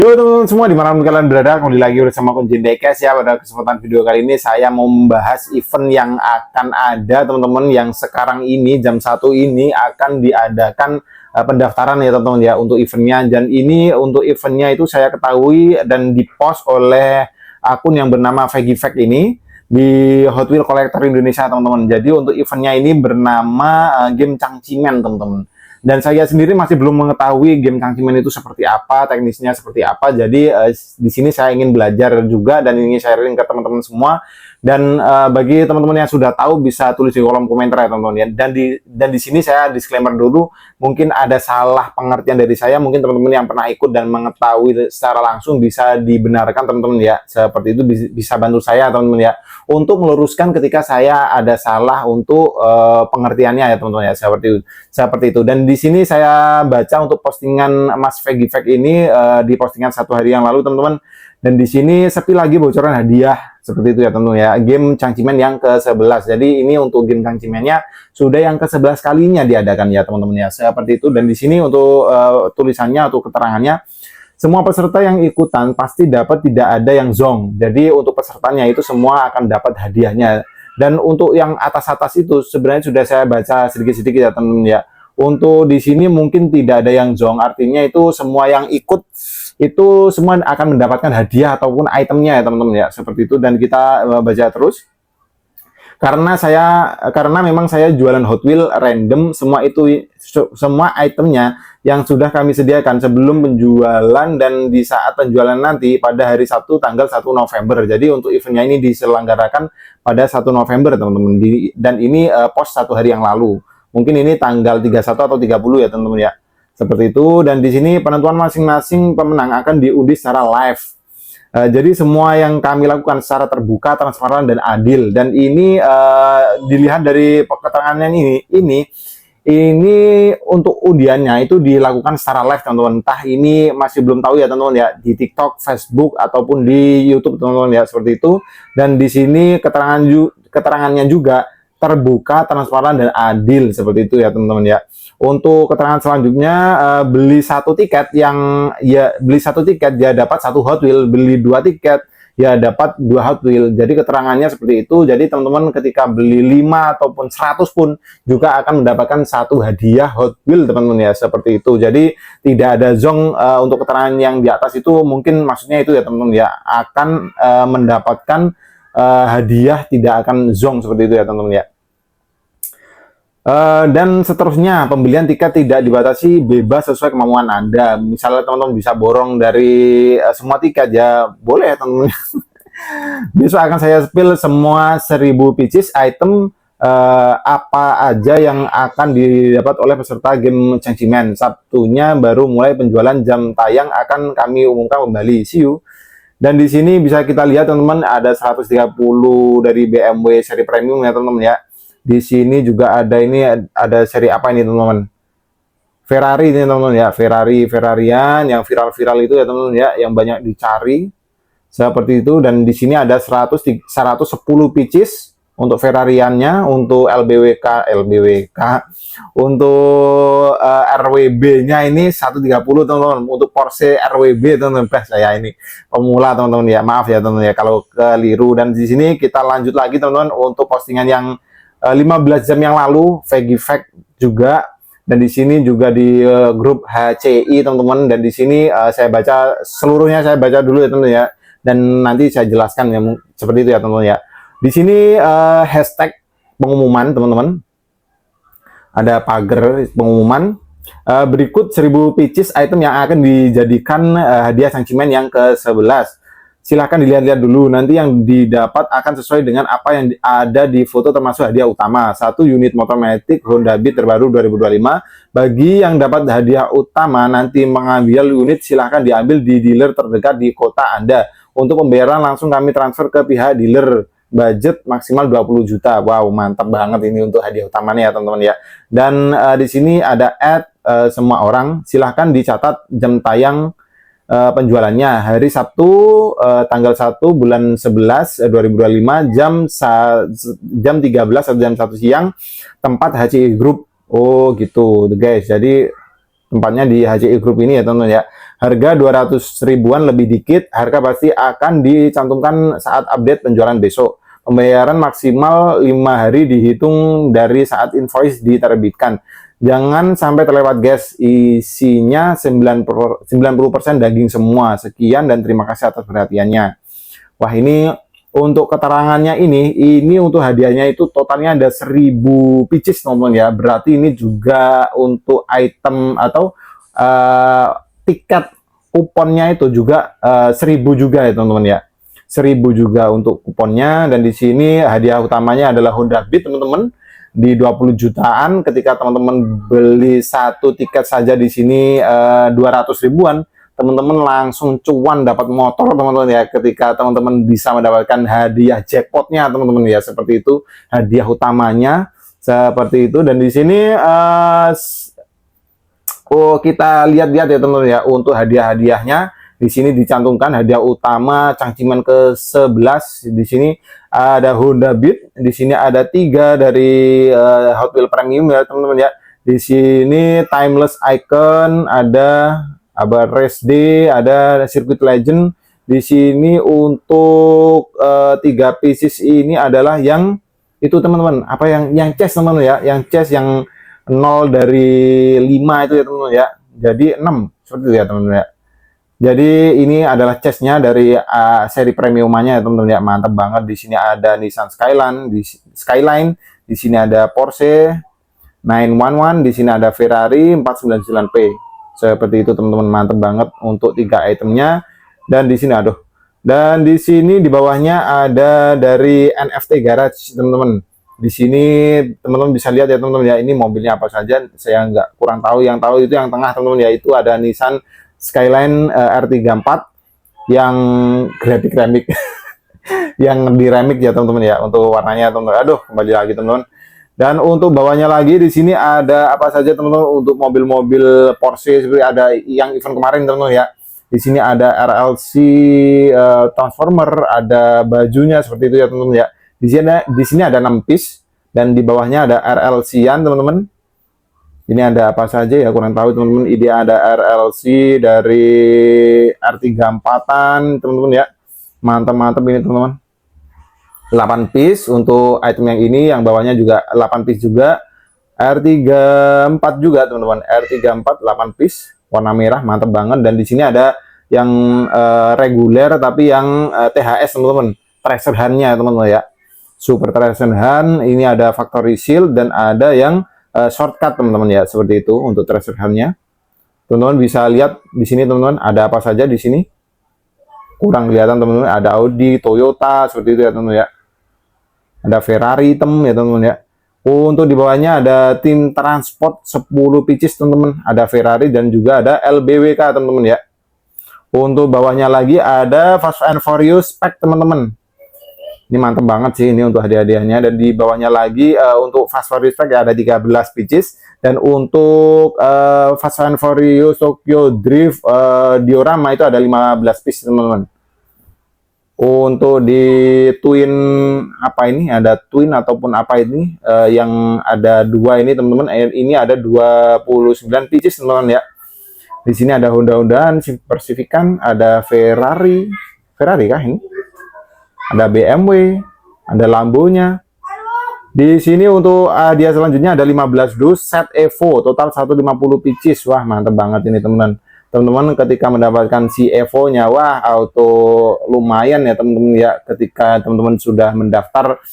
Yo teman-teman semua dimanapun kalian berada, kembali lagi bersama Kunci Dekes ya. Pada kesempatan video kali ini saya mau membahas event yang akan ada teman-teman, yang sekarang ini jam 1 ini akan diadakan pendaftaran ya teman-teman ya untuk eventnya. Dan ini untuk eventnya itu saya ketahui dan dipost oleh akun yang bernama Vegivac ini di Hot Wheels Collector Indonesia teman-teman. Jadi untuk eventnya ini bernama game Changchiman teman-teman. Dan saya sendiri masih belum mengetahui game Changchiman itu seperti apa, teknisnya seperti apa. Jadi di sini saya ingin belajar juga dan ingin sharing ke teman-teman semua. Dan bagi teman-teman yang sudah tahu bisa tulis di kolom komentar ya teman-teman ya. Dan di sini saya disclaimer dulu, mungkin ada salah pengertian dari saya. Mungkin teman-teman yang pernah ikut dan mengetahui secara langsung bisa dibenarkan teman-teman ya. Seperti itu bisa bantu saya teman-teman ya untuk meluruskan ketika saya ada salah untuk pengertiannya ya teman-teman ya. Seperti itu. Dan di sini saya baca untuk postingan Mas Vegivac ini di postingan 1 hari yang lalu teman-teman. Dan di sini sepi lagi bocoran hadiah seperti itu ya teman-teman ya. Game Changchiman yang ke-11. Jadi ini untuk game Changchiman-nya sudah yang ke-11 kalinya diadakan ya teman-teman ya. Seperti itu. Dan di sini untuk tulisannya atau keterangannya, semua peserta yang ikutan pasti dapat, tidak ada yang zong. Jadi untuk pesertanya itu semua akan dapat hadiahnya. Dan untuk yang atas-atas itu sebenarnya sudah saya baca sedikit-sedikit ya teman-teman ya. Untuk di sini mungkin tidak ada yang zong, artinya itu semua yang ikut itu semua akan mendapatkan hadiah ataupun itemnya ya teman-teman ya, seperti itu. Dan kita baca terus. Karena memang saya jualan Hot Wheels random, semua itemnya yang sudah kami sediakan sebelum penjualan dan di saat penjualan nanti pada hari Sabtu tanggal 1 November. Jadi untuk eventnya ini diselenggarakan pada 1 November teman-teman. Dan ini post 1 hari yang lalu. Mungkin ini tanggal 31 atau 30 ya teman-teman ya. Seperti itu. Dan di sini penentuan masing-masing pemenang akan diundi secara live. Jadi semua yang kami lakukan secara terbuka, transparan, dan adil. Dan ini dilihat dari keterangannya ini untuk undiannya itu dilakukan secara live teman-teman. Entah ini masih belum tahu ya teman-teman ya, di TikTok, Facebook, ataupun di YouTube teman-teman ya, seperti itu. Dan di sini keterangannya juga terbuka, transparan, dan adil seperti itu ya teman-teman ya. Untuk keterangan selanjutnya, beli satu tiket dia dapat 1 Hot Wheels, beli 2 tiket ya dapat 2 Hot Wheels. Jadi keterangannya seperti itu. Jadi teman-teman ketika beli 5 ataupun 100 pun juga akan mendapatkan 1 hadiah Hot Wheels teman-teman ya, seperti itu. Jadi tidak ada zong. Untuk keterangan yang di atas itu mungkin maksudnya itu ya teman-teman ya, akan mendapatkan hadiah, tidak akan zong seperti itu ya teman-teman ya. Dan seterusnya, pembelian tiket tidak dibatasi, bebas sesuai kemampuan Anda. Misalnya teman-teman bisa borong dari semua tiket ya, boleh ya teman-teman. Besok akan saya spill semua 1000 pieces item apa aja yang akan didapat oleh peserta game Changchiman. Sabtunya baru mulai penjualan, jam tayang akan kami umumkan kembali. See you. Dan di sini bisa kita lihat teman-teman, ada 130 dari BMW seri premium ya teman-teman ya. Di sini juga ada seri apa ini teman-teman? Ferrari ini teman-teman ya, Ferrarian yang viral-viral itu ya teman-teman ya, yang banyak dicari. Seperti itu. Dan di sini ada 110 pieces untuk Ferrariannya, untuk LBWK, untuk RWB-nya ini 130 teman-teman. Untuk Porsche RWB teman-teman, saya ini pemula teman-teman ya, maaf ya teman-teman ya kalau keliru. Dan di sini kita lanjut lagi teman-teman untuk postingan yang 15 jam yang lalu, Vegivac juga. Dan di sini juga di grup HCI teman-teman. Dan di sini saya baca seluruhnya, saya baca dulu ya teman-teman ya. Dan nanti saya jelaskan ya, seperti itu ya teman-teman ya. Di sini hashtag pengumuman teman-teman. Ada pagar pengumuman. Berikut 1000 pieces item yang akan dijadikan hadiah Changchiman yang ke-11. Silahkan dilihat-lihat dulu, nanti yang didapat akan sesuai dengan apa yang ada di foto, termasuk hadiah utama 1 unit motor metik Honda Beat terbaru 2025. Bagi yang dapat hadiah utama nanti mengambil unit, silahkan diambil di dealer terdekat di kota Anda. Untuk pembayaran langsung kami transfer ke pihak dealer, budget maksimal 20 juta. Wow, mantap banget ini untuk hadiah utamanya ya teman-teman ya. Dan di sini ada semua orang, silahkan dicatat jam tayang penjualannya hari Sabtu tanggal 1 bulan 11 2025 jam 13 atau jam 1 siang, tempat HCI Group. Oh gitu guys. Jadi tempatnya di HCI Group ini ya teman-teman ya. Harga 200 ribuan lebih dikit, harga pasti akan dicantumkan saat update penjualan besok. Pembayaran maksimal 5 hari dihitung dari saat invoice diterbitkan. Jangan sampai terlewat guys, isinya 90% daging semua. Sekian dan terima kasih atas perhatiannya. Wah, ini untuk keterangannya ini untuk hadiahnya itu totalnya ada 1000 pieces teman-teman ya. Berarti ini juga untuk item atau tiket kuponnya itu juga 1000 juga ya teman-teman ya. 1000 juga untuk kuponnya, dan di sini hadiah utamanya adalah Honda Beat teman-teman di 20 jutaan. Ketika teman-teman beli satu tiket saja di sini 200 ribuan, teman-teman langsung cuan dapat motor teman-teman ya. Ketika teman-teman bisa mendapatkan hadiah jackpotnya teman-teman ya, seperti itu hadiah utamanya seperti itu. Dan di sini kita lihat-lihat ya teman-teman ya, untuk hadiah-hadiahnya di sini dicantumkan hadiah utama cangciman ke-11. Di sini ada Honda Beat, di sini ada 3 dari Hot Wheels Premium ya teman-teman ya. Di sini Timeless Icon, ada Race Day, ada Circuit Legend. Di sini untuk 3 pieces ini adalah yang itu teman-teman, apa yang chest teman-teman ya, yang chest yang 0 dari 5 itu ya teman-teman ya. Jadi 6 seperti itu ya teman-teman ya. Jadi ini adalah chestnya dari seri premiumannya ya teman-teman ya, mantap banget. Di sini ada Nissan Skyline, di sini ada Porsche 911, di sini ada Ferrari 499P. Seperti itu teman-teman, mantap banget untuk 3 itemnya. Dan di sini dan di sini di bawahnya ada dari NFT Garage teman-teman. Di sini teman-teman bisa lihat ya teman-teman ya, ini mobilnya apa saja saya nggak kurang tahu. Yang tahu itu yang tengah teman-teman ya, itu ada Nissan Skyline R34 yang grafik remix yang di remix ya teman-teman ya, untuk warnanya teman-teman. Aduh, kembali lagi teman-teman. Dan untuk bawahnya lagi di sini ada apa saja teman-teman, untuk mobil-mobil Porsche seperti ada yang event kemarin teman-teman ya. Di sini ada RLC Transformer, ada bajunya seperti itu ya teman-teman ya. Di sini ada 6 piece, dan di bawahnya ada RLC-an teman-teman. Ini ada apa saja ya, kurang tahu teman-teman. Ini ada RLC dari R34-an teman-teman ya. Mantap-mantap ini teman-teman. 8 piece untuk item yang ini, yang bawahnya juga 8 piece juga. R34 juga teman-teman. R34 8 piece warna merah, mantap banget. Dan di sini ada yang reguler tapi yang THS teman-teman. Treasure Hunt-nya teman-teman ya. Super Treasure Hunt, ini ada Factory Seal dan ada yang shortcut teman-teman ya, seperti itu untuk treasure hunt-nya. Teman-teman bisa lihat di sini teman-teman, ada apa saja di sini. Kurang kelihatan teman-teman, ada Audi, Toyota seperti itu ya teman-teman ya. Ada Ferrari hitam ya teman-teman ya. Untuk di bawahnya ada tim transport 10 pieces teman-teman, ada Ferrari dan juga ada LBWK teman-teman ya. Untuk bawahnya lagi ada Fast and Furious pack teman-teman. Ini mantep banget sih ini untuk hadiah-hadiahnya. Dan di bawahnya lagi untuk Fast Furious Pack ya ada 13 pieces. Dan untuk Fast and Furious Tokyo Drift diorama itu ada 15 pieces teman-teman. Untuk di Twin apa ini, ada Twin ataupun apa ini yang ada 2 ini teman-teman. Ini ada 29 pieces teman-teman ya. Di sini ada Honda-Hondaan, Pacifican, ada Ferrari kah ini? Ada BMW, ada Lambonya. Di sini untuk hadiah selanjutnya ada 15 dus set Evo, total 150 pieces. Wah, mantap banget ini teman-teman. Teman-teman ketika mendapatkan si Evo-nya, wah auto lumayan ya teman-teman ya. Ketika teman-teman sudah mendaftar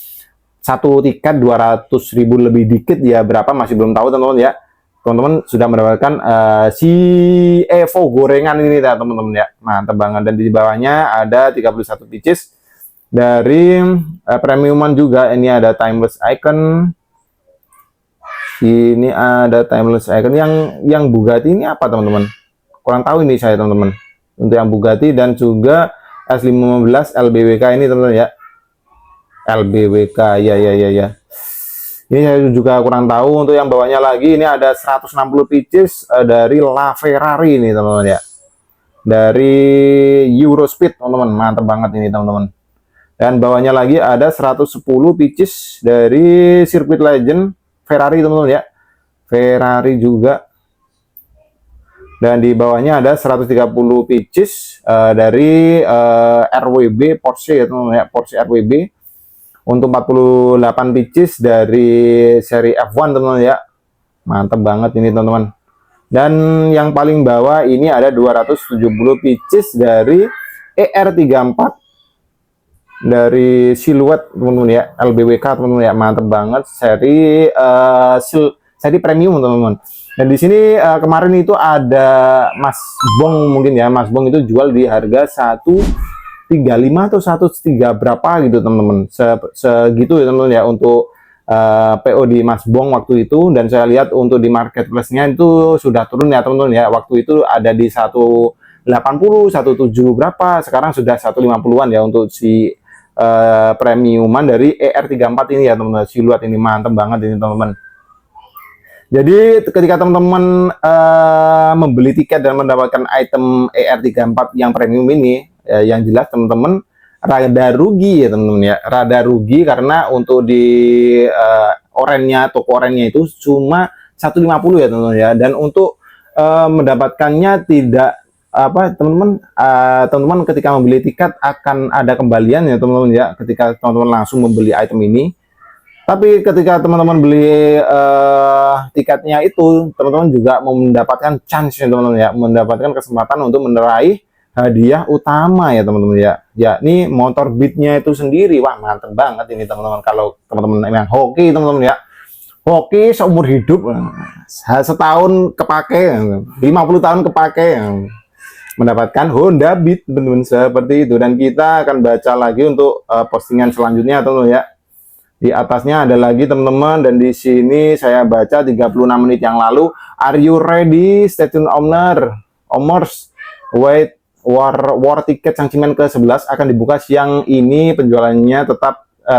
satu tiket 200 ribu lebih dikit ya, berapa masih belum tahu teman-teman ya. Teman-teman sudah mendapatkan si Evo gorengan ini ya teman-teman ya. Mantap banget. Dan di bawahnya ada 31 pieces dari premiuman juga. Ini ada Timeless Icon. Ini ada Timeless Icon yang Bugatti ini apa teman-teman? Kurang tahu ini saya teman-teman. Untuk yang Bugatti dan juga S15 LBWK ini teman-teman ya. LBWK ya. Ini saya juga kurang tahu. Untuk yang bawahnya lagi ini ada 160 pieces dari LaFerrari ini teman-teman ya. Dari Eurospeed teman-teman. Mantap banget ini teman-teman. Dan bawahnya lagi ada 110 pieces dari Circuit Legend Ferrari teman-teman ya. Ferrari juga. Dan di bawahnya ada 130 pieces dari RWB Porsche ya teman-teman ya, Porsche RWB untuk 48 pieces dari seri F1 teman-teman ya. Mantap banget ini teman-teman. Dan yang paling bawah ini ada 270 pieces dari ER34 dari Silhouette teman-teman ya, LBWK teman-teman ya. Mantap banget, seri premium teman-teman. Dan di sini kemarin itu ada Mas Bong, mungkin ya Mas Bong itu jual di harga 135 atau 103 berapa gitu teman-teman, segitu ya teman-teman ya untuk PO di Mas Bong waktu itu. Dan saya lihat untuk di marketplace-nya itu sudah turun ya teman-teman ya, waktu itu ada di 180 170 berapa, sekarang sudah 150-an ya untuk si premiuman dari ER34 ini ya teman-teman. Silhouette ini mantap banget ini teman-teman. Jadi ketika teman-teman membeli tiket dan mendapatkan item ER34 yang premium ini, yang jelas teman-teman rada rugi ya teman-teman ya, rada rugi karena untuk di orennya, toko orennya itu cuma 150 ya teman-teman ya. Dan untuk mendapatkannya tidak apa teman-teman, teman-teman ketika membeli tiket akan ada kembalian ya teman-teman ya, ketika teman-teman langsung membeli item ini. Tapi ketika teman-teman beli tiketnya itu, teman-teman juga mendapatkan chance ya teman-teman ya, mendapatkan kesempatan untuk meraih hadiah utama ya teman-teman ya, yakni motor Beat-nya itu sendiri. Wah mantep banget ini teman-teman, kalau teman-teman yang hoki teman-teman ya, hoki seumur hidup, setahun kepake, 50 tahun kepake, mendapatkan Honda Beat teman-teman seperti itu. Dan kita akan baca lagi untuk postingan selanjutnya teman-teman ya. Di atasnya ada lagi teman-teman, dan di sini saya baca 36 menit yang lalu. Are you ready? Stay tuned owners. Wait, war tiket Changjimen ke-11 akan dibuka siang ini. Penjualannya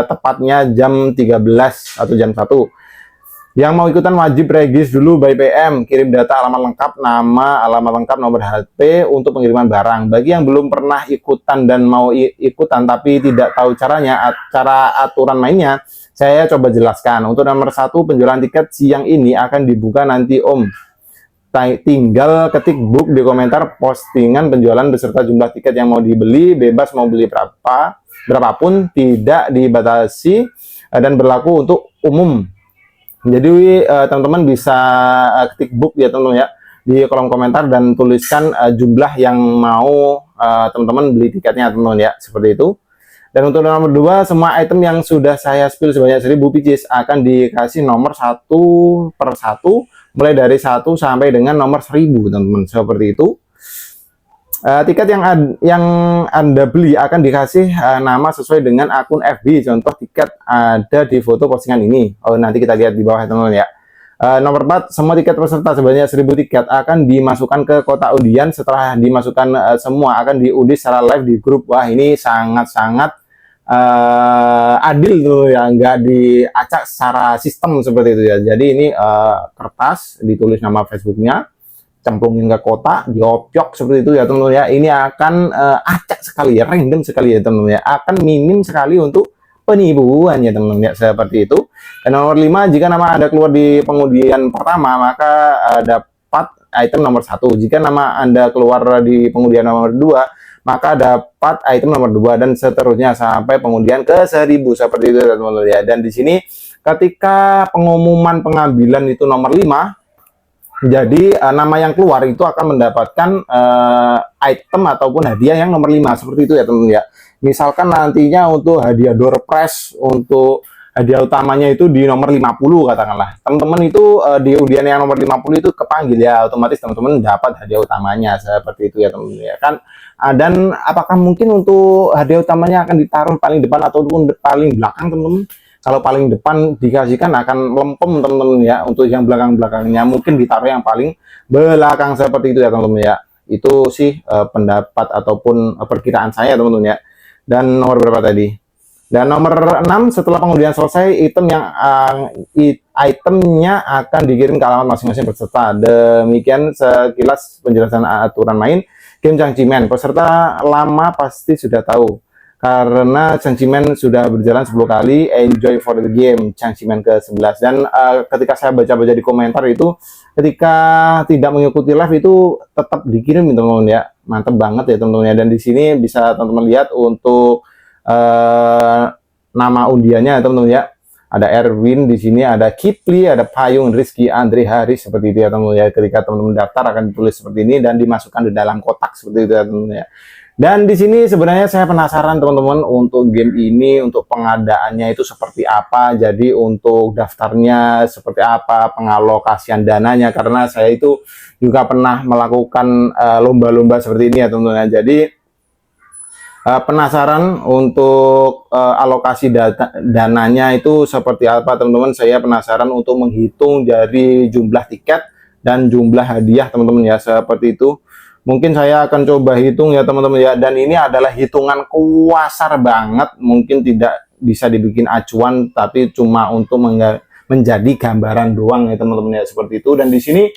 tepatnya jam 13 atau jam 1. Yang mau ikutan wajib regis dulu by PM, kirim data alamat lengkap, nama, alamat lengkap, nomor HP untuk pengiriman barang. Bagi yang belum pernah ikutan dan mau ikutan tapi tidak tahu caranya, cara aturan mainnya, saya coba jelaskan. Untuk nomor 1, penjualan tiket siang ini akan dibuka nanti Om. Tinggal ketik book di komentar postingan penjualan beserta jumlah tiket yang mau dibeli, bebas mau beli berapapun, tidak dibatasi dan berlaku untuk umum. Jadi teman-teman bisa ketik book ya teman-teman ya di kolom komentar dan tuliskan jumlah yang mau teman-teman beli tiketnya teman-teman ya, seperti itu. Dan untuk nomor 2, semua item yang sudah saya spill sebanyak 1000 pieces akan dikasih nomor 1 per 1, mulai dari 1 sampai dengan nomor 1000 teman-teman, seperti itu. Tiket yang Anda beli akan dikasih nama sesuai dengan akun FB. Contoh tiket ada di foto postingan ini. Oh, nanti kita lihat di bawah teman-teman ya. Nomor 4, semua tiket peserta sebanyak 1000 tiket akan dimasukkan ke kotak undian. Setelah dimasukkan semua akan diundi secara live di grup. Wah, ini sangat-sangat adil tuh ya, nggak diacak secara sistem seperti itu ya. Jadi ini kertas ditulis nama Facebooknya, cemplungin ke kotak, diopiok seperti itu ya teman-teman ya. Ini akan acak sekali ya, random sekali ya teman-teman ya, akan minim sekali untuk penipuan ya teman-teman ya, seperti itu. Dan nomor 5, jika nama Anda keluar di pengundian pertama maka dapat item nomor 1. Jika nama Anda keluar di pengundian nomor 2 maka dapat item nomor 2 dan seterusnya sampai pengundian ke 1000 seperti itu ya teman-teman ya. Dan di sini ketika pengumuman pengambilan itu nomor 5, jadi nama yang keluar itu akan mendapatkan item ataupun hadiah yang nomor 5 seperti itu ya teman-teman ya. Misalkan nantinya untuk hadiah door prize, untuk hadiah utamanya itu di nomor 50 katakanlah. Teman-teman itu di undian yang nomor 50 itu kepanggil ya, otomatis teman-teman dapat hadiah utamanya seperti itu ya teman-teman ya kan. Dan apakah mungkin untuk hadiah utamanya akan ditaruh paling depan ataupun paling belakang teman-teman? Kalau paling depan dikasihkan akan melempem teman-teman ya. Untuk yang belakang-belakangnya mungkin ditaruh yang paling belakang seperti itu ya teman-teman ya. Itu sih pendapat ataupun perkiraan saya teman-teman ya. Dan nomor berapa tadi? Dan nomor 6, setelah pengundian selesai, itemnya akan dikirim ke alamat masing-masing peserta. Demikian sekilas penjelasan aturan main game Changjimen. Peserta lama pasti sudah tahu, karena Changjimen sudah berjalan 10 kali. Enjoy for the game Changjimen ke-11. Dan ketika saya baca-baca di komentar itu ketika tidak mengikuti live itu tetap dikirim teman-teman ya. Mantap banget ya teman-teman ya. Dan di sini bisa teman-teman lihat untuk nama undiannya teman-teman ya. Ada Erwin di sini, ada Kipli, ada Payung, Rizky, Andre, Haris, seperti itu ya teman-teman ya. Ketika teman-teman daftar akan ditulis seperti ini dan dimasukkan di dalam kotak seperti itu ya teman-teman ya. Dan di sini sebenarnya saya penasaran teman-teman untuk game ini, untuk pengadaannya itu seperti apa. Jadi untuk daftarnya seperti apa, pengalokasian dananya. Karena saya itu juga pernah melakukan lomba-lomba seperti ini ya teman-teman. Jadi penasaran untuk alokasi dananya itu seperti apa teman-teman. Saya penasaran untuk menghitung dari jumlah tiket dan jumlah hadiah teman-teman ya, seperti itu. Mungkin saya akan coba hitung ya teman-teman ya, dan ini adalah hitungan kuasar banget, mungkin tidak bisa dibikin acuan tapi cuma untuk menjadi gambaran doang ya teman-teman ya, seperti itu. Dan di sini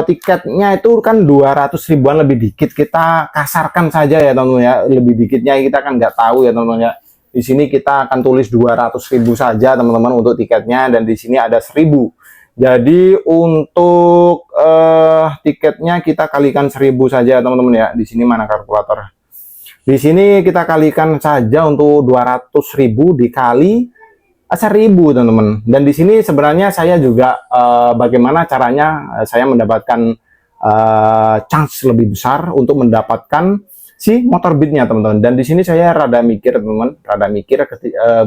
tiketnya itu kan 200 ribuan lebih dikit, kita kasarkan saja ya teman-teman ya, lebih dikitnya kita kan nggak tahu ya teman-teman ya. Di sini kita akan tulis 200 ribu saja teman-teman untuk tiketnya, dan di sini ada 1000. Jadi untuk tiketnya kita kalikan 1000 saja teman-teman ya. Di sini mana kalkulator? Di sini kita kalikan saja untuk 200 ribu dikali 1000 teman-teman. Dan di sini sebenarnya saya juga bagaimana caranya saya mendapatkan chance lebih besar untuk mendapatkan si motor Beatnya teman-teman. Dan di sini saya rada mikir teman-teman,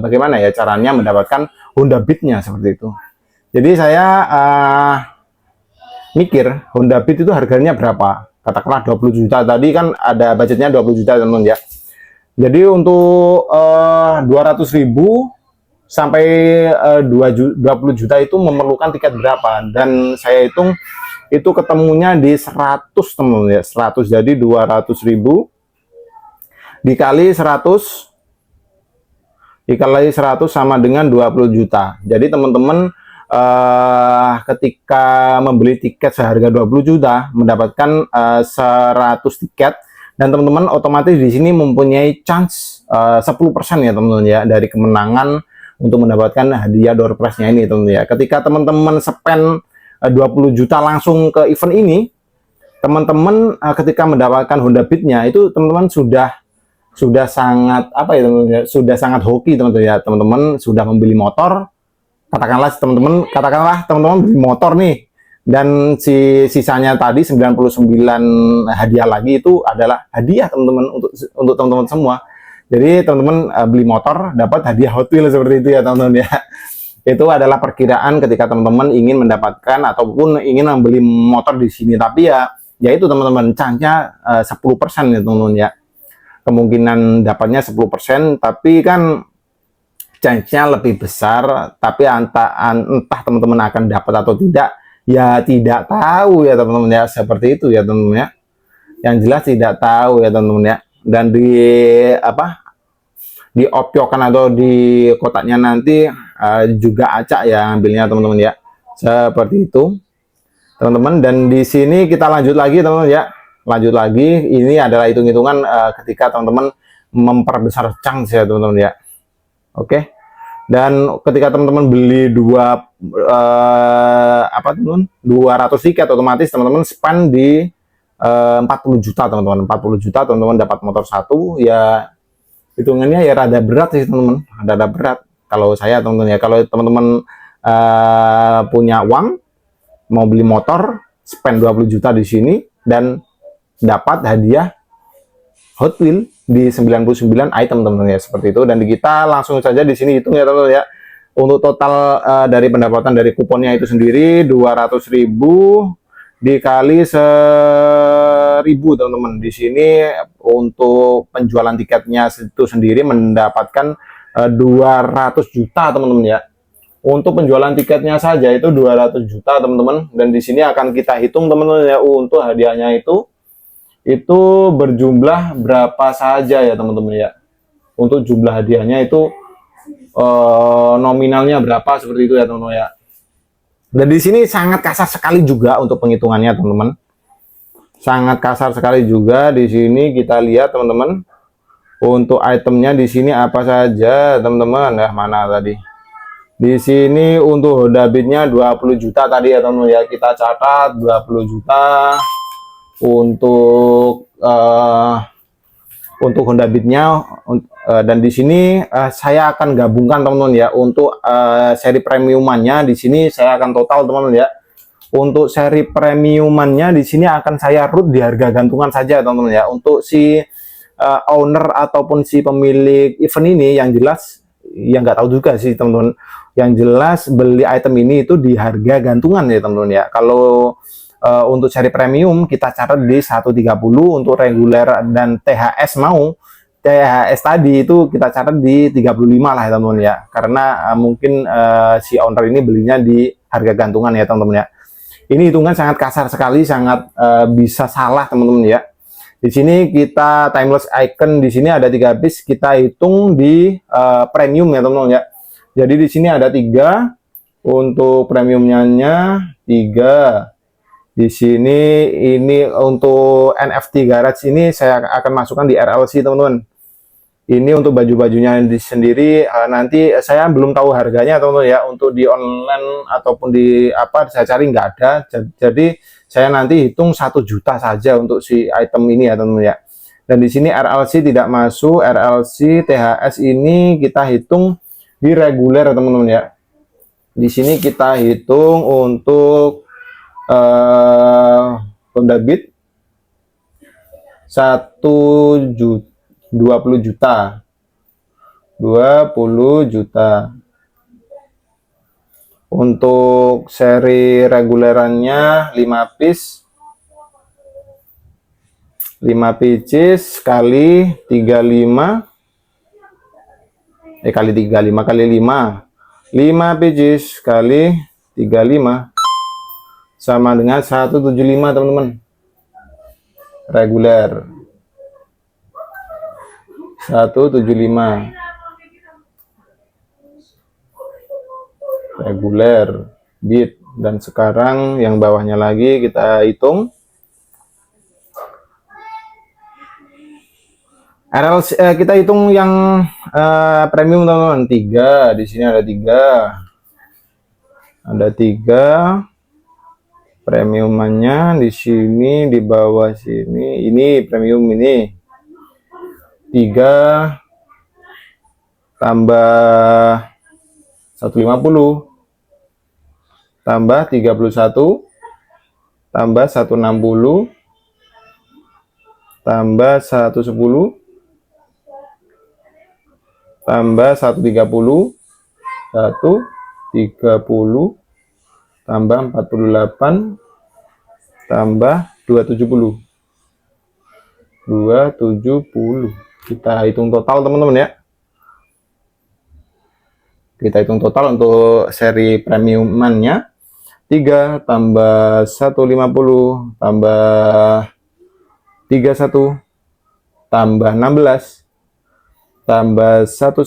bagaimana ya caranya mendapatkan Honda Beatnya seperti itu. Jadi saya mikir Honda Beat itu harganya berapa? Katakanlah 20 juta. Tadi kan ada budgetnya 20 juta teman-teman ya. Jadi untuk 200 ribu sampai 20 juta itu memerlukan tiket berapa? Dan saya hitung itu ketemunya di 100 teman-teman ya. 100, jadi 200 ribu dikali 100 sama dengan 20 juta. Jadi teman-teman ketika membeli tiket seharga 20 juta mendapatkan 100 tiket, dan teman-teman otomatis di sini mempunyai chance 10% ya teman-teman ya dari kemenangan untuk mendapatkan hadiah door prize-nya ini teman-teman ya. Ketika teman-teman spend 20 juta langsung ke event ini, teman-teman ketika mendapatkan Honda Beat-nya itu teman-teman sudah sangat apa ya teman-teman ya, sudah sangat hoki teman-teman ya. Teman-teman sudah membeli motor, katakanlah teman-teman beli motor nih, dan sisanya tadi 99 hadiah lagi itu adalah hadiah teman-teman untuk teman-teman semua. Jadi teman-teman beli motor dapat hadiah Hot Wheels seperti itu ya teman-teman ya. Itu adalah perkiraan ketika teman-teman ingin mendapatkan ataupun ingin membeli motor di sini. Tapi ya itu teman-teman, chance-nya 10% ya teman-teman ya. Kemungkinan dapatnya 10%, tapi kan chance-nya lebih besar. Tapi entah teman-teman akan dapat atau tidak, ya tidak tahu ya teman-teman ya, seperti itu ya teman-teman ya. Yang jelas tidak tahu ya teman-teman ya. Dan di opyokan atau di kotaknya nanti juga acak ya ambilnya teman-teman ya, seperti itu teman-teman. Dan di sini kita lanjut lagi teman-teman ya, ini adalah hitung-hitungan ketika teman-teman memperbesar chance ya teman-teman ya. Oke. Dan ketika teman-teman beli 200 tiket, otomatis teman-teman spend di 40 juta teman-teman. 40 juta teman-teman dapat motor satu ya. Hitungannya ya rada berat sih teman-teman, rada berat kalau saya teman-teman ya. Kalau teman-teman punya uang mau beli motor, spend 20 juta di sini dan dapat hadiah Hot Wheels di 99 item teman-teman ya, seperti itu. Dan kita langsung saja di sini hitung ya teman-teman ya. Untuk total dari pendapatan dari kuponnya itu sendiri 200.000 dikali 1.000 teman-teman. Di sini untuk penjualan tiketnya itu sendiri mendapatkan 200 juta teman-teman ya. Untuk penjualan tiketnya saja itu 200 juta teman-teman. Dan di sini akan kita hitung teman-teman ya, untuk hadiahnya itu berjumlah berapa saja ya teman-teman ya. Untuk jumlah hadiahnya itu nominalnya berapa, seperti itu ya teman-teman ya. Dan di sini sangat kasar sekali juga untuk penghitungannya teman-teman. Sangat kasar sekali juga di sini. Kita lihat teman-teman. Untuk itemnya di sini apa saja teman-teman. Nah, mana tadi? Di sini untuk Honda Beat-nya 20 juta tadi ya teman-teman ya. Kita catat 20 juta untuk Honda Beat-nya. Dan di sini saya akan gabungkan teman-teman ya untuk seri premiumannya. Di sini saya akan total teman-teman ya. Untuk seri premiumannya di sini akan saya root di harga gantungan saja teman-teman ya. Untuk si owner ataupun si pemilik event ini yang jelas yang nggak tahu juga sih teman-teman. Yang jelas beli item ini itu di harga gantungan ya teman-teman ya. Kalau untuk seri premium kita catat di 130, untuk reguler dan THS THS tadi itu kita catat di 35 lah ya teman-teman ya. Karena mungkin si owner ini belinya di harga gantungan ya teman-teman ya. Ini hitungan sangat kasar sekali, sangat bisa salah teman-teman ya. Di sini kita timeless icon di sini ada 3 piece, kita hitung di premium ya teman-teman ya. Jadi di sini ada 3 untuk premiumnya 3. Di sini ini untuk NFT Garage ini saya akan masukkan di RLC teman-teman. Ini untuk baju-bajunya sendiri nanti saya belum tahu harganya teman-teman ya. Untuk di online ataupun di apa saya cari nggak ada. Jadi saya nanti hitung 1 juta saja untuk si item ini ya teman-teman ya. Dan di sini RLC tidak masuk, RLC THS ini kita hitung di reguler teman-teman ya. Di sini kita hitung untuk Honda Beat 1 juta 20 juta 20 juta. Untuk seri regulerannya 5 piece 5 pieces kali 35 kali 35 kali 5 pieces kali 35 sama dengan 175 teman-teman. Reguler 175 reguler Beat. Dan sekarang yang bawahnya lagi kita hitung RLC, kita hitung yang premium teman-teman. 3 di sini ada 3 premiumannya di sini di bawah sini. Ini premium ini 3 tambah 150 tambah 31 tambah 160 tambah 110 tambah 130 tambah 48 tambah 270 kita hitung total teman-teman ya. Kita hitung total untuk seri premiumannya 3 tambah 150 tambah 31 tambah 16 tambah 110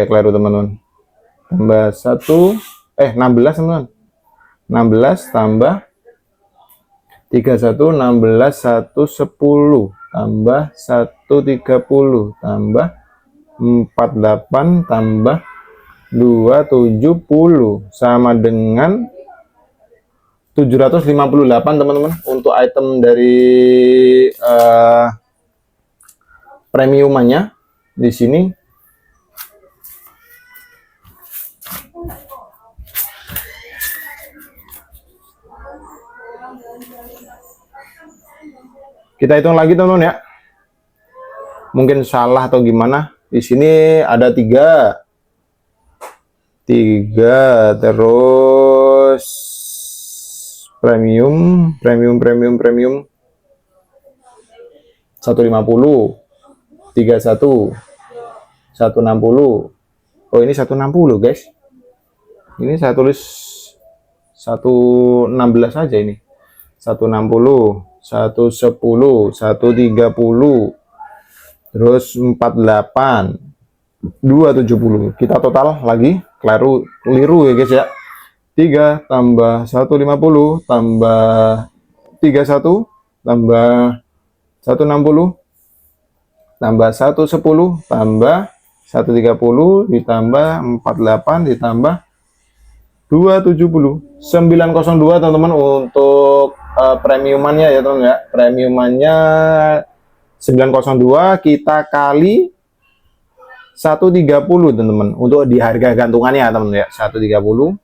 keliru teman-teman. Tambah 16 teman-teman. 16 tambah 31 16 110 tambah 130 tambah 48 tambah 270 sama dengan 758 teman-teman untuk item dari premiumannya di sini. Kita hitung lagi teman-teman ya. Mungkin salah atau gimana. Di sini ada 3 terus premium 150 31 160. Oh ini 160 guys. Ini saya tulis 116 saja ini. 160 110 130 terus 48 270. Kita total lagi keliru ya guys ya. 3 tambah 150 tambah 31 tambah 160 tambah 110 tambah 130 ditambah 48 ditambah 270, 902 teman-teman untuk premiumannya ya teman-teman ya. Premiumannya 902 kita kali 130 teman-teman untuk di harga gantungannya teman-teman ya. 130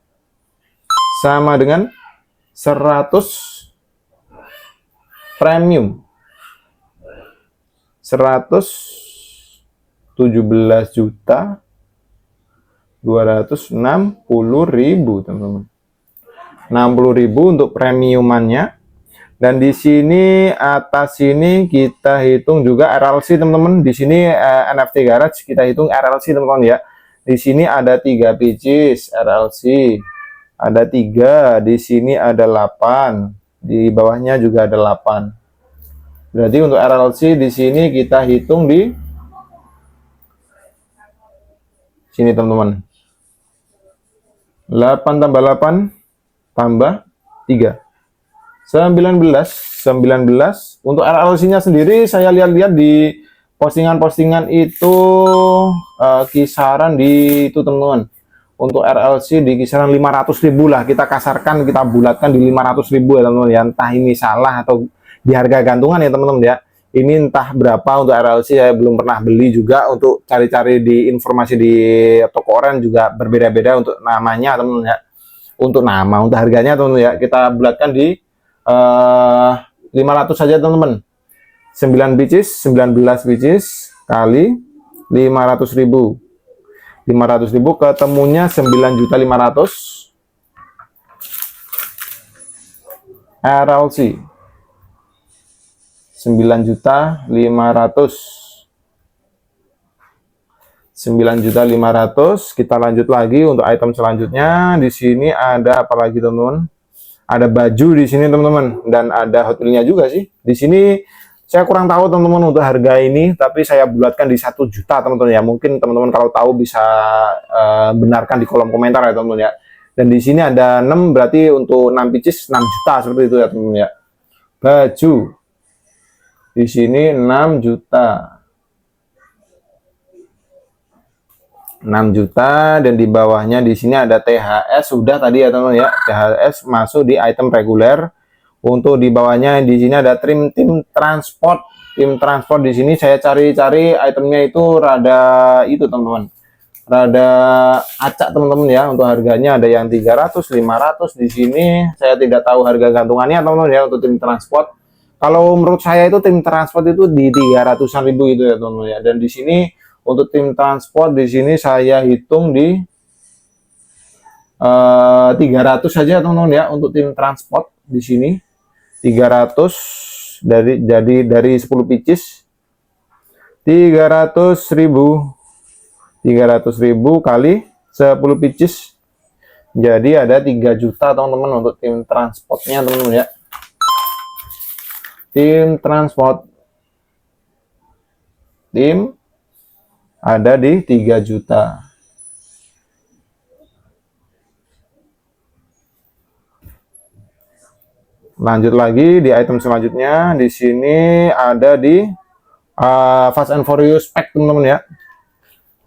sama dengan 100 premium, 117.260.000 teman-teman. 60.000 untuk premiumannya. Dan di sini atas sini kita hitung juga RLC teman-teman. Di sini NFT Garage kita hitung RLC teman-teman ya. Di sini ada 3 pieces RLC. Ada 3, di sini ada 8. Di bawahnya juga ada 8. Berarti untuk RLC di sini kita hitung di sini teman-teman. 8 tambah 8 tambah 3. 19 untuk RLC-nya sendiri saya lihat-lihat di postingan-postingan itu kisaran di itu teman-teman. Untuk RLC di kisaran 500.000 lah, kita kasarkan, kita bulatkan di 500.000 ya teman-teman ya. Entah ini salah atau di harga gantungan ya teman-teman ya. Ini entah berapa untuk RLC, saya belum pernah beli juga. Untuk cari-cari di informasi di toko orang juga berbeda-beda untuk namanya teman-teman ya. Untuk nama, untuk harganya teman-teman ya, kita bulatkan di 500 saja teman-teman. 19 pieces kali 500.000. 500.000 ketemunya 9.500.000 RLC. 9.500.000. 9.500.000. Kita lanjut lagi untuk item selanjutnya. Di sini ada apa lagi teman-teman? Ada baju di sini teman-teman, dan ada Hot Wheels-nya juga sih. Di sini saya kurang tahu teman-teman untuk harga ini, tapi saya bulatkan di 1 juta teman-teman ya. Mungkin teman-teman kalau tahu bisa benarkan di kolom komentar ya teman-teman ya. Dan di sini ada 6, berarti untuk 6 pieces 6 juta seperti itu ya teman-teman ya. Baju di sini 6 juta. 6 juta, dan di bawahnya di sini ada THS sudah tadi ya teman-teman ya. THS masuk di item reguler. Untuk di bawahnya di sini ada tim transport. Tim transport di sini saya cari-cari itemnya itu rada itu teman-teman. Rada acak teman-teman ya. Untuk harganya ada yang 300, 500 di sini. Saya tidak tahu harga gantungannya teman-teman ya untuk tim transport. Kalau menurut saya itu tim transport itu di 300-an ribu itu ya teman-teman ya. Dan di sini untuk tim transport di sini saya hitung di 300 saja teman-teman ya untuk tim transport di sini. 300 dari 10 pieces 300.000 kali 10 pieces, jadi ada 3 juta teman-teman untuk tim transportnya teman-teman ya. Tim transport ada di 3 juta. Lanjut lagi di item selanjutnya. Di sini ada di Fast and Furious Pack teman-teman ya.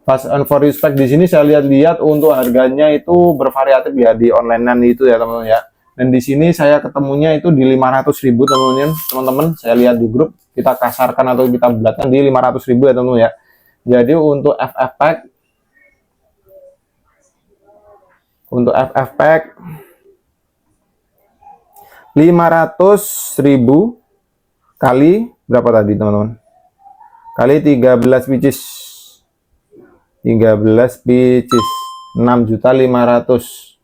Fast and Furious Pack di sini saya lihat-lihat untuk harganya itu bervariatif ya di onlinean itu ya teman-teman ya. Dan di sini saya ketemunya itu di 500.000 teman-teman. Saya lihat di grup, kita kasarkan atau kita bulatkan di 500.000 ya teman-teman ya. Jadi untuk FF Pack 500.000 kali berapa tadi teman-teman? Kali 13 pieces. 13 pieces 6.500.000.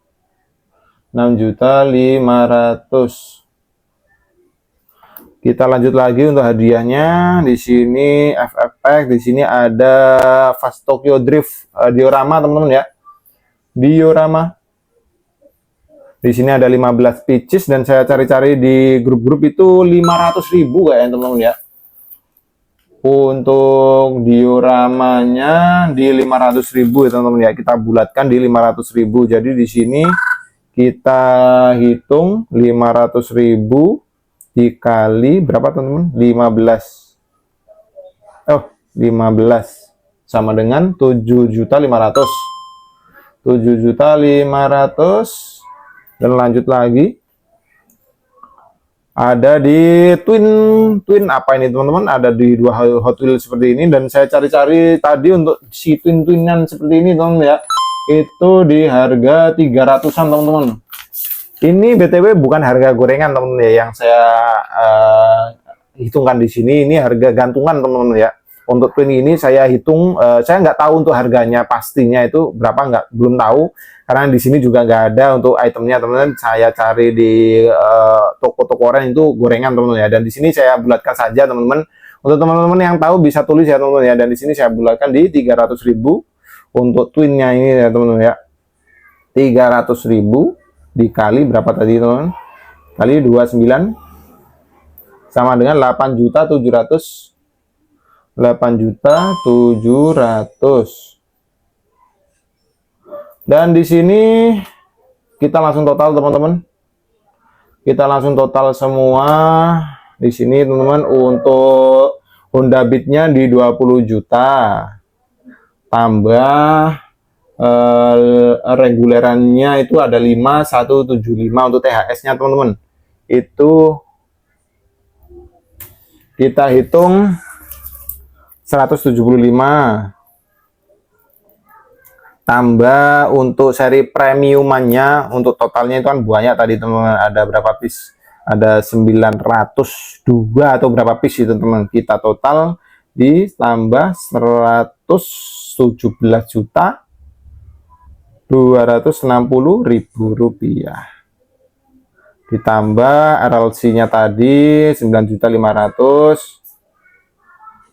6.500.000. Kita lanjut lagi untuk hadiahnya. Di sini FF Pack, di sini ada Fast Tokyo Drift diorama teman-teman ya. Diorama. Di sini ada 15 pieces, dan saya cari-cari di grup-grup itu 500.000 kayaknya teman-teman ya. Untuk dioramanya di 500.000 ya teman-teman ya. Kita bulatkan di 500.000. Jadi di sini kita hitung 500.000 dikali berapa teman-teman? 15. Oh, 15. sama dengan 7.500.000. 7.500.000. Dan lanjut lagi. Ada di twin apa ini teman-teman? Ada di dua Hot Wheels seperti ini, dan saya cari-cari tadi untuk si twin-twinan seperti ini teman-teman ya. Itu di harga 300-an teman-teman. Ini BTW bukan harga gorengan teman-teman ya, yang saya hitungkan di sini. Ini harga gantungan teman-teman ya. Untuk twin ini saya hitung, saya nggak tahu untuk harganya pastinya itu berapa, belum tahu, karena di sini juga nggak ada untuk itemnya teman-teman. Saya cari di toko-toko orang itu gorengan teman-teman ya, dan di sini saya bulatkan saja teman-teman. Untuk teman-teman yang tahu bisa tulis ya teman-teman ya, dan di sini saya bulatkan di 300.000 untuk twinnya ini ya teman-teman ya. 300.000 dikali berapa tadi teman-teman? Kali 29 sama dengan 8.700.000. 8.700.000. Dan di sini kita langsung total teman-teman. Kita langsung total semua di sini teman-teman. Untuk Honda Beat-nya di 20 juta. Tambah regulerannya itu ada 5175 untuk THS-nya teman-teman. Itu kita hitung 175. Tambah untuk seri premiumannya, untuk totalnya itu kan banyak tadi teman-teman. Ada berapa piece? Ada 902 atau berapa piece itu teman-teman. Kita total ditambah 117.260.000 rupiah. Ditambah RLC-nya tadi 9.500.000.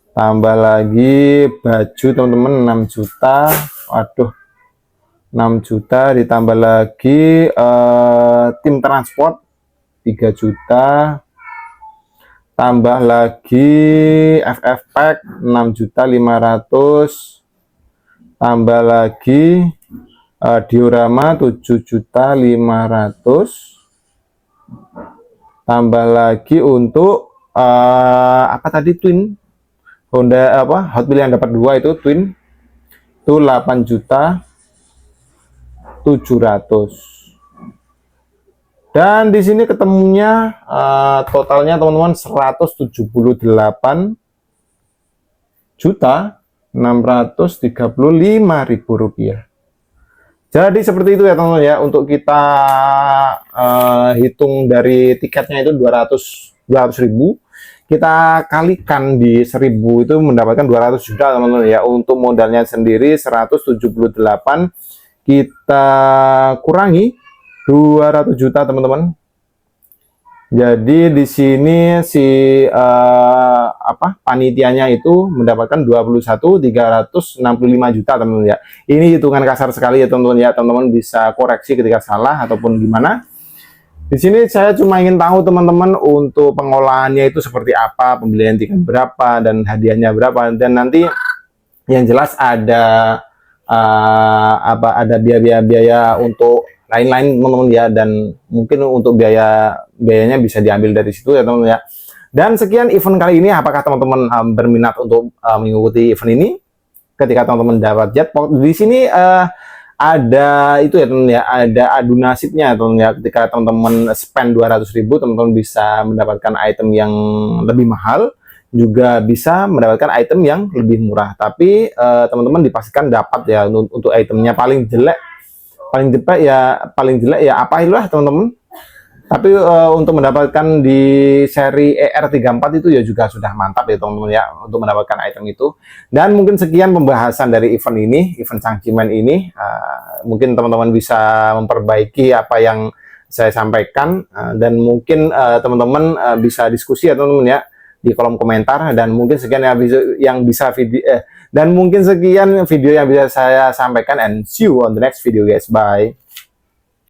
Tambah lagi baju teman-teman 6 juta. Waduh, 6 juta. Ditambah lagi tim transport 3 juta. Tambah lagi FF Pack 6.500.000. Tambah lagi diorama 7.500.000. Tambah lagi untuk apa tadi, twin Honda Hot Wheels yang dapat 2 itu twin itu 8.700.000. Dan di sini ketemunya totalnya teman-teman 170.635.000 rupiah. Jadi seperti itu ya teman-teman ya, untuk kita hitung dari tiketnya itu 200.000, kita kalikan di 1000 itu mendapatkan 200 juta teman-teman ya. Untuk modalnya sendiri 178, kita kurangi 200 juta teman-teman. Jadi di sini si panitianya itu mendapatkan 21.365 juta teman-teman ya. Ini hitungan kasar sekali ya teman-teman ya. Teman-teman bisa koreksi ketika salah ataupun gimana. Di sini saya cuma ingin tahu teman-teman untuk pengolahannya itu seperti apa, pembelian tiket berapa, dan hadiahnya berapa. Dan nanti yang jelas ada ada biaya-biaya untuk lain-lain teman-teman ya, dan mungkin untuk biayanya bisa diambil dari situ ya teman-teman ya. Dan sekian event kali ini. Apakah teman-teman berminat untuk mengikuti event ini? Ketika teman-teman dapat jackpot di sini ada itu ya teman-teman ya, ada adu nasibnya teman-teman ya. Ketika teman-teman spend 200.000, teman-teman bisa mendapatkan item yang lebih mahal, juga bisa mendapatkan item yang lebih murah. Tapi teman-teman dipastikan dapat ya. Untuk itemnya paling jelek ya apa itulah teman-teman. Tapi untuk mendapatkan di seri ER34 itu ya juga sudah mantap ya teman-teman ya, untuk mendapatkan item itu. Dan mungkin sekian pembahasan dari event Changjiman ini. Mungkin teman-teman bisa memperbaiki apa yang saya sampaikan, dan mungkin teman-teman bisa diskusi ya teman-teman ya di kolom komentar. Dan mungkin sekian yang bisa video yang bisa saya sampaikan, and see you on the next video guys. Bye.